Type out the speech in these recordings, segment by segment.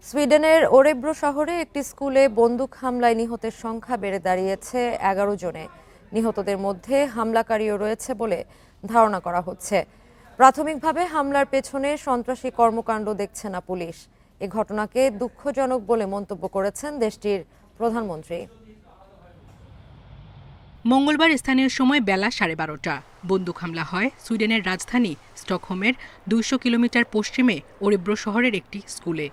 সুইডেনের ওরেব্রো শহরে একটি স্কুলে বন্দুক হামলায় নিহতের সংখ্যা বেড়ে দাঁড়িয়েছে 11 জনে। নিহতদের মধ্যে হামলাকারীও রয়েছে বলে ধারণা করা হচ্ছে। প্রাথমিকভাবে হামলার পেছনে সন্ত্রাসী কর্মকাণ্ড দেখছে না পুলিশ। এ ঘটনাকে দুঃখজনক বলে মন্তব্য করেছেন দেশটির প্রধানমন্ত্রী। মঙ্গলবার স্থানীয় সময় বেলা 12:30 বন্দুক হামলা হয় সুইডেনের রাজধানী স্টকহোমের 200 কিলোমিটার পশ্চিমে ওরেব্রো শহরের একটি স্কুলে।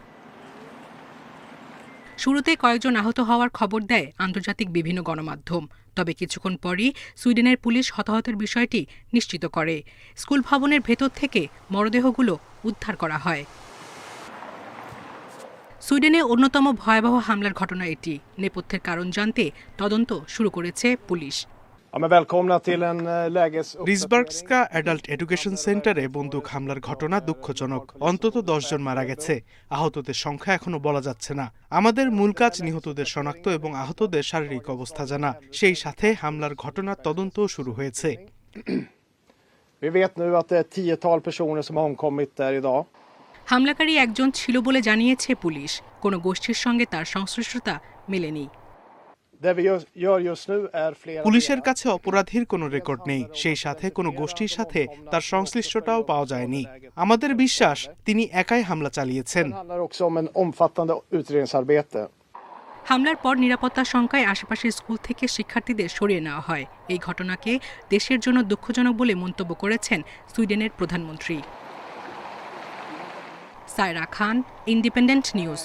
শুরুতে কয়েকজন আহত হওয়ার খবর দেয় আন্তর্জাতিক বিভিন্ন গণমাধ্যম। তবে কিছুক্ষণ পরই সুইডেনের পুলিশ হতাহতের বিষয়টি নিশ্চিত করে। স্কুল ভবনের ভেতর থেকে মরদেহগুলো উদ্ধার করা হয়। সুইডেনে অন্যতম ভয়াবহ হামলার ঘটনা এটি। নেপথ্যের কারণ জানতে তদন্ত শুরু করেছে পুলিশ। রিসবার্গস্কা অ্যাডাল্ট এডুকেশন সেন্টারে বন্দুক হামলার ঘটনা দুঃখজনক। অন্তত 10 জন মারা গেছে। আহতদের সংখ্যা এখনো বলা যাচ্ছে না। আমাদের মূল কাজ নিহতদের শনাক্ত এবং আহতদের শারীরিক অবস্থা জানা। সেই সাথে হামলার ঘটনার তদন্তও শুরু হয়েছে। হামলাকারী একজন ছিল বলে জানিয়েছে পুলিশ। কোনো গোষ্ঠীর সঙ্গে তার সংশ্লিষ্টতা মেলেনি। পুলিশের কাছে অপরাধীর কোনো রেকর্ড নেই, সেই সাথে কোনো গোষ্ঠীর সাথে তার সংশ্লিষ্টতাও পাওয়া যায়নি। আমাদের বিশ্বাস তিনি একাই হামলা চালিয়েছেন। হামলার পর নিরাপত্তা শঙ্কায় আশেপাশের স্কুল থেকে শিক্ষার্থীদের সরিয়ে নেওয়া হয়। এই ঘটনাকে দেশের জন্য দুঃখজনক বলে মন্তব্য করেছেন সুইডেনের প্রধানমন্ত্রী। সায়রা খান, ইন্ডিপেন্ডেন্ট নিউজ।